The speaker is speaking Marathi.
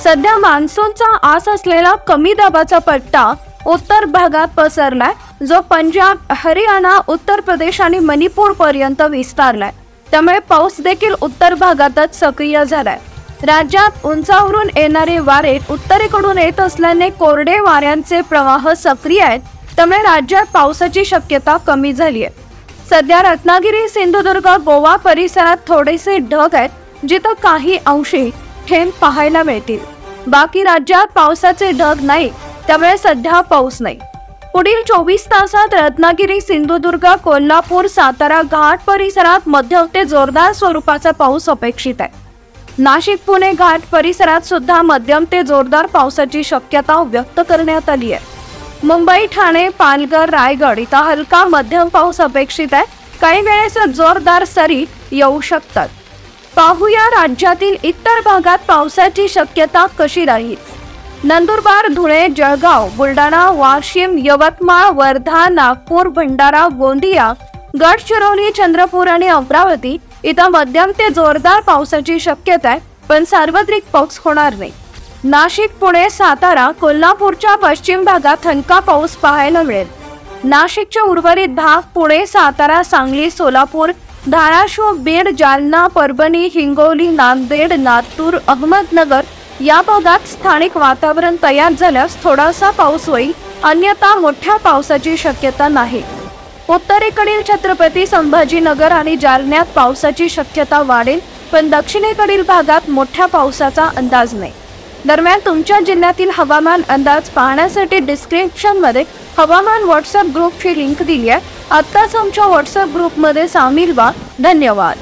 सध्या मान्सूनचा आस असलेला कमी दाबाचा पट्टा उत्तर भागात पसरलाय, जो पंजाब, हरियाणा, उत्तर प्रदेश आणि मणिपूर पर्यंत विस्तारलाय। त्यामुळे पाऊस देखील उत्तर भागातच सक्रिय झालाय। राज्यात उंचावरून येणारे वारे उत्तरेकडून येत असल्याने कोरडे वाऱ्यांचे प्रवाह सक्रिय आहेत, त्यामुळे राज्यात पावसाची शक्यता कमी झाली आहे। सध्या रत्नागिरी, सिंधुदुर्ग, गोवा परिसरात थोडेसे ढग आहेत, जिथे काही अंशी थेंब पाहायला मिळतील। बाकी राज्यात पावसाचे ढग नाही, त्यामुळे सध्या पाऊस नाही। पुढील 24 तासात रत्नागिरी, सिंधुदुर्ग, कोल्हापूर, सातारा घाट परिसरात मध्यम ते जोरदार स्वरूपाचा पाऊस अपेक्षित आहे। नाशिक, पुणे घाट परिसरात सुद्धा मध्यम ते जोरदार पावसाची शक्यता व्यक्त करण्यात आली आहे। मुंबई, ठाणे, पालघर, रायगड इथं हलका मध्यम पाऊस अपेक्षित आहे। काही वेळेस जोरदार सरी येऊ शकतात। पाहूया राज्यातील इतर भागात पावसाची शक्यता कशी राहील। नंदुरबार, धुळे, जळगाव, बुलढाणा, वाशिम, यवतमाळ, वर्धा, नागपूर, भंडारा, गोंदिया, गडचिरोली, चंद्रपूर आणि अमरावती इथं मध्यम ते जोरदार पावसाची शक्यता आहे, पण सार्वत्रिक पाऊस होणार नाही। नाशिक, पुणे, सातारा, कोल्हापूरच्या पश्चिम भागात हलका पाऊस पाहायला मिळेल। नाशिकचे उर्वरित भाग, पुणे, सातारा, सांगली, सोलापूर, धाराशिव, बीड, जालना, परभणी, हिंगोली, नांदेड, लातूर, अहमदनगर या भागात स्थानिक वातावरण तयार झाल्यास थोडासा पाऊस होईल, अन्यथा मोठ्या पावसाची शक्यता नाही। उत्तरेकडील छत्रपती संभाजीनगर आणि जालन्यात पावसाची शक्यता वाढेल, पण दक्षिणेकडील भागात मोठ्या पावसाचा अंदाज नाही। दरम्यान तुमच्या जिल्ह्यातील हवामान अंदाज पाहण्यासाठी डिस्क्रिप्शनमध्ये हवामान व्हॉट्सअप ग्रुपची लिंक दिली आहे। आत्ताच आमच्या व्हॉट्सअप ग्रुपमध्ये सामील व्हा। धन्यवाद।